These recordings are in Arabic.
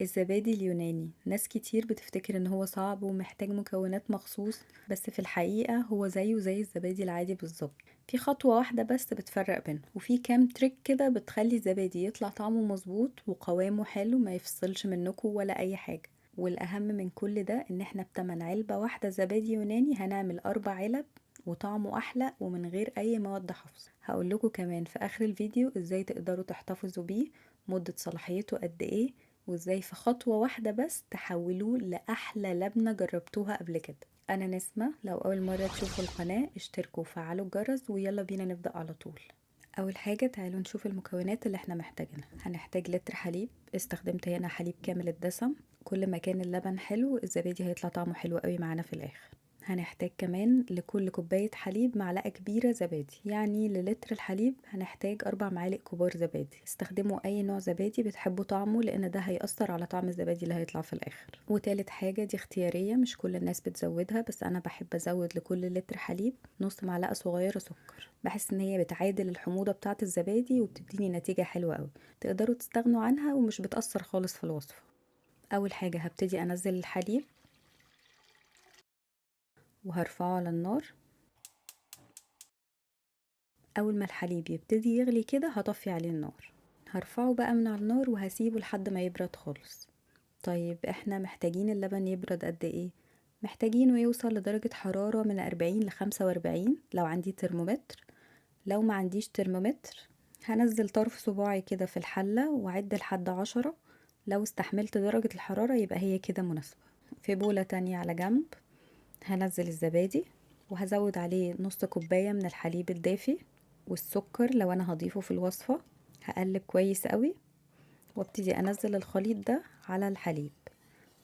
الزبادي اليوناني ناس كتير بتفتكر ان هو صعب ومحتاج مكونات مخصوص، بس في الحقيقة هو زيه زي الزبادي العادي بالظبط. في خطوة واحدة بس بتفرق بينه، وفي كام تريك كده بتخلي الزبادي يطلع طعمه مظبوط وقوامه حلو، ما يفصلش منكم ولا اي حاجة. والاهم من كل ده ان احنا بتمن علبة واحدة زبادي يوناني هنعمل 4 علب، وطعمه احلى ومن غير اي مواد حافظة. هقول لكم كمان في اخر الفيديو ازاي تقدروا تحتفظوا بيه، مدة صلاحيته قد ايه، وازاي في خطوة واحدة بس تحولوه لأحلى لبنة جربتوها قبل كده. أنا نسمة، لو أول مرة تشوفوا القناة اشتركوا وفعلوا الجرس ويلا بينا نبدأ على طول. أول حاجة تعالوا نشوف المكونات اللي احنا محتاجينها. هنحتاج لتر حليب، استخدمت هنا حليب كامل الدسم. كل ما كان اللبن حلو الزبادي هيطلع طعمه حلو قوي معانا في الآخر. هنحتاج كمان لكل كوباية حليب معلقة كبيرة زبادي، يعني للتر الحليب هنحتاج 4 معالق كبار زبادي. استخدموا أي نوع زبادي بتحبوا طعمه، لأن ده هيأثر على طعم الزبادي اللي هيطلع في الآخر. وتالت حاجة دي اختيارية، مش كل الناس بتزودها، بس أنا بحب أزود لكل لتر حليب نص معلقة صغيرة سكر. بحس إن هي بتعادل الحموضة بتاعة الزبادي وبتديني نتيجة حلوة قوي، تقدروا تستغنوا عنها ومش بتأثر خالص في الوصفة. أول حاجة هبتدي أنزل الحليب وهرفعه على النار. اول ما الحليب يبتدي يغلي كده هطفي عليه النار، هرفعه بقى من على النار وهسيبه لحد ما يبرد خالص. طيب احنا محتاجين اللبن يبرد قد ايه؟ محتاجينه يوصل لدرجة حرارة من 40 ل45 لو عندي ترمومتر. لو ما عنديش ترمومتر هنزل طرف صباعي كده في الحلة وعد لحد 10. لو استحملت درجة الحرارة يبقى هي كده مناسبة. في بولة تانية على جنب هنزل الزبادي وهزود عليه نص كوباية من الحليب الدافي والسكر لو انا هضيفه في الوصفة. هقلب كويس قوي وابتدي انزل الخليط ده على الحليب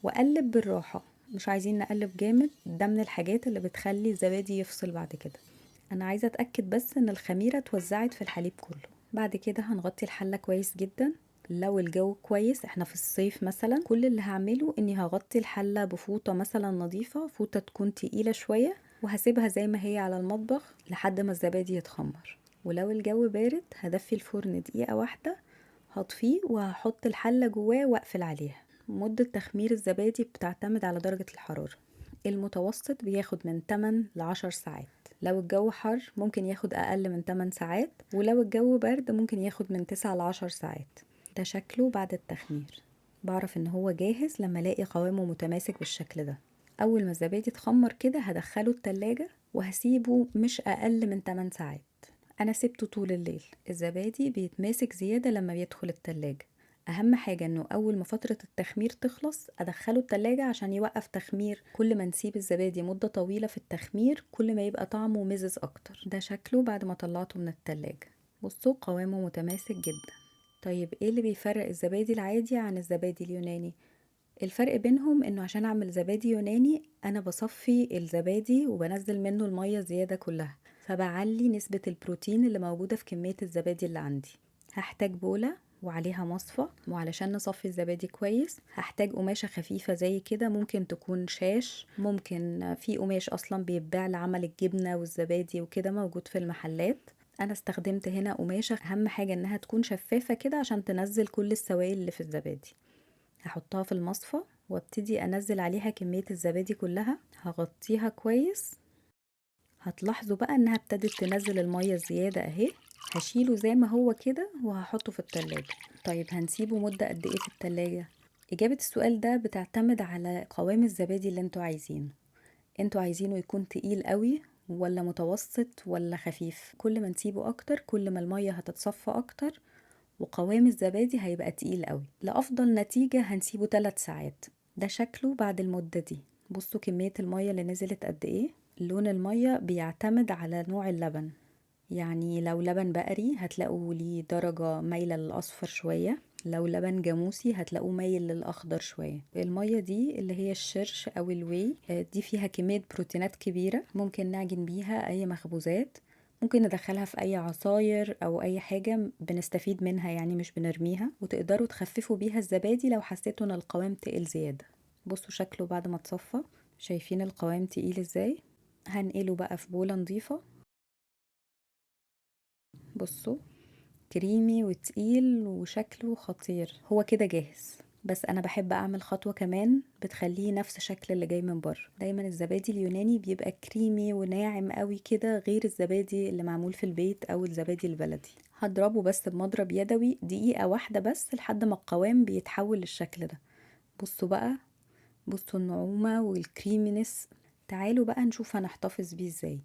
واقلب بالراحة، مش عايزين نقلب جامد، ده من الحاجات اللي بتخلي الزبادي يفصل بعد كده. انا عايزة اتأكد بس ان الخميرة اتوزعت في الحليب كله. بعد كده هنغطي الحلة كويس جدا. لو الجو كويس، احنا في الصيف مثلا، كل اللي هعمله اني هغطي الحلة بفوطة مثلا نظيفة، فوطة تكون تقيلة شوية، وهسيبها زي ما هي على المطبخ لحد ما الزبادي يتخمر. ولو الجو بارد هدفي الفرن دقيقة واحدة، هطفيه وهحط الحلة جواه واقفل عليها. مدة تخمير الزبادي بتعتمد على درجة الحرارة. المتوسط بياخد من 8 ل 10 ساعات. لو الجو حر ممكن ياخد أقل من 8 ساعات، ولو الجو برد ممكن ياخد من 9 ل 10 ساعات. ده شكله بعد التخمير. بعرف ان هو جاهز لما الاقي قوامه متماسك بالشكل ده. اول ما الزبادي اتخمر كده هدخله التلاجة وهسيبه مش اقل من 8 ساعات. انا سبته طول الليل. الزبادي بيتماسك زيادة لما بيدخل التلاجة. اهم حاجة انه اول ما فترة التخمير تخلص ادخله التلاجة عشان يوقف تخمير. كل ما نسيب الزبادي مدة طويلة في التخمير كل ما يبقى طعمه مزز اكتر. ده شكله بعد ما طلعته من التلاجة. بصوا قوامه متماسك جدا. طيب ايه اللي بيفرق الزبادي العادي عن الزبادي اليوناني؟ الفرق بينهم انه عشان اعمل زبادي يوناني انا بصفي الزبادي وبنزل منه المية زيادة كلها، فبعلي نسبة البروتين اللي موجودة في كمية الزبادي اللي عندي. هحتاج بولة وعليها مصفى، وعلشان نصفي الزبادي كويس هحتاج قماشة خفيفة زي كده، ممكن تكون شاش، ممكن في قماش اصلا بيتباع لعمل الجبنة والزبادي وكده موجود في المحلات. انا استخدمت هنا قماشة، اهم حاجة انها تكون شفافة كده عشان تنزل كل السوائل اللي في الزبادي. هحطها في المصفى وابتدي انزل عليها كمية الزبادي كلها، هغطيها كويس. هتلاحظوا بقى انها ابتدت تنزل المية الزيادة اهي. هشيله زي ما هو كده وهحطه في التلاجة. طيب هنسيبه مدة قد ايه في التلاجة؟ اجابة السؤال ده بتعتمد على قوام الزبادي اللي انتوا عايزينه. انتوا عايزينه يكون تقيل قوي ولا متوسط ولا خفيف؟ كل ما نسيبه اكتر كل ما المية هتتصفى اكتر وقوام الزبادي هيبقى تقيل قوي. لأفضل نتيجة هنسيبه 3 ساعات. ده شكله بعد المدة دي. بصوا كمية المية اللي نزلت قد ايه. لون المية بيعتمد على نوع اللبن، يعني لو لبن بقري هتلاقوا ليه درجة مايلة للأصفر شوية، لو لبن جاموسي هتلاقوه مايل للأخضر شوية. المية دي اللي هي الشرش أو الواي، دي فيها كمية بروتينات كبيرة، ممكن نعجن بيها أي مخبوزات، ممكن ندخلها في أي عصاير أو أي حاجة بنستفيد منها، يعني مش بنرميها، وتقدروا تخففوا بيها الزبادي لو حسيتوا إن القوام تقيل زيادة. بصوا شكله بعد ما اتصفى، شايفين القوام تقيل ازاي؟ هنقله بقى في بولة نظيفة. بصوا كريمي وتقيل وشكله خطير، هو كده جاهز. بس انا بحب اعمل خطوة كمان بتخليه نفس شكل اللي جاي من بره. دايما الزبادي اليوناني بيبقى كريمي وناعم قوي كده، غير الزبادي اللي معمول في البيت او الزبادي البلدي. هضربه بس بمضرب يدوي دقيقة واحدة بس لحد ما القوام بيتحول للشكل ده. بصوا بقى، بصوا النعومة والكريمينس. تعالوا بقى نشوف هنحتفظ بيه ازاي.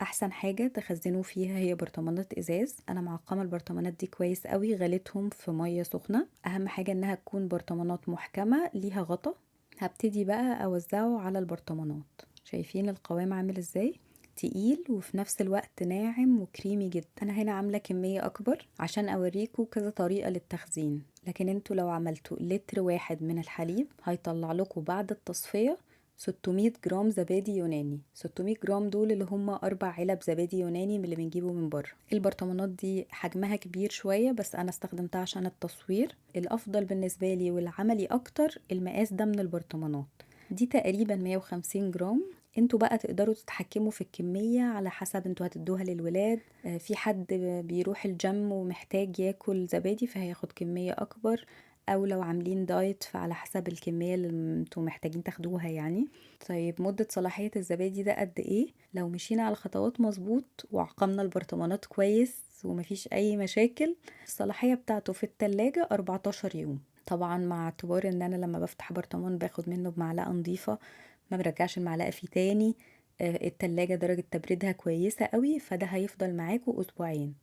احسن حاجة تخزنوه فيها هي برطمانات ازاز. انا معقمة البرطمانات دي كويس قوي، غليتهم في مية سخنة. اهم حاجة انها تكون برطمانات محكمة ليها غطا. هبتدي بقى اوزعه على البرطمانات. شايفين القوام عامل ازاي؟ تقيل وفي نفس الوقت ناعم وكريمي جدا. انا هنا عاملة كمية اكبر عشان اوريكم كذا طريقة للتخزين، لكن انتوا لو عملتوا لتر واحد من الحليب هيطلع لكم بعد التصفية 600 جرام زبادي يوناني. 600 جرام دول اللي هم 4 علب زبادي يوناني من اللي بنجيبه من بره. البرطمانات دي حجمها كبير شوية، بس انا استخدمتها عشان التصوير. الافضل بالنسبة لي والعملي اكتر المقاس ده من البرطمانات. دي تقريبا 150 جرام. انتوا بقى تقدروا تتحكموا في الكمية على حسب انتوا هتدوها للولاد. في حد بيروح الجيم ومحتاج ياكل زبادي فهياخد كمية اكبر، او لو عاملين دايت فعلى حسب الكمية اللي انتوا محتاجين تاخدوها يعني. طيب مدة صلاحية الزبادي ده قد ايه؟ لو مشينا على الخطوات مظبوط وعقمنا البرطمانات كويس ومفيش اي مشاكل، الصلاحية بتاعته في التلاجة 14 يوم. طبعا مع اعتبار ان انا لما بفتح برطمان باخد منه بمعلقة نظيفة، ما برجعش المعلقة فيه تاني. التلاجة درجة تبريدها كويسة قوي، فده هيفضل معاكوا اسبوعين.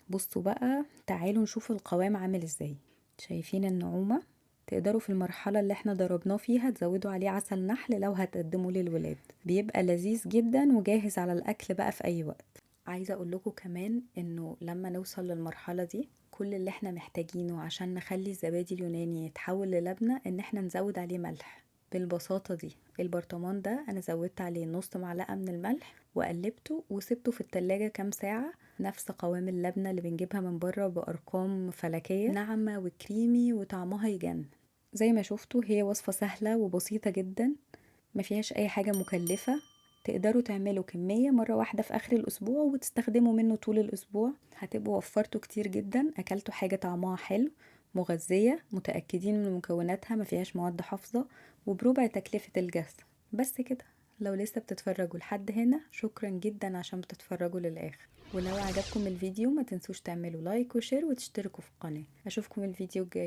بصوا بقى، تعالوا نشوف القوام عامل ازاي. شايفين النعومة؟ تقدروا في المرحلة اللي احنا ضربناه فيها تزودوا عليه عسل نحل لو هتقدموا للولاد. بيبقى لذيذ جدا وجاهز على الاكل بقى في اي وقت. عايزة اقول لكم كمان انه لما نوصل للمرحلة دي كل اللي احنا محتاجينه عشان نخلي الزبادي اليوناني يتحول للبنة ان احنا نزود عليه ملح. بالبساطة دي البرطمان ده انا زودت عليه نص معلقة من الملح وقلبته وسبته في التلاجة كام ساعة. نفس قوام اللبنة اللي بنجيبها من بره بأرقام فلكية، ناعمة وكريمي وطعمها يجنن. زي ما شفتوا هي وصفة سهلة وبسيطة جدا، ما فيهاش أي حاجة مكلفة. تقدروا تعملوا كمية مرة واحدة في آخر الأسبوع وتستخدموا منه طول الأسبوع. هتبقوا وفرتوا كتير جدا، أكلتوا حاجة طعمها حلو مغذية، متأكدين من مكوناتها ما فيهاش مواد حافظة، وبربع تكلفة الجهاز. بس كده. لو لسه بتتفرجوا لحد هنا شكرا جدا عشان بتتفرجوا للآخر. ولو عجبكم الفيديو ما تنسوش تعملوا لايك وشير وتشتركوا في القناة. أشوفكم الفيديو الجاي.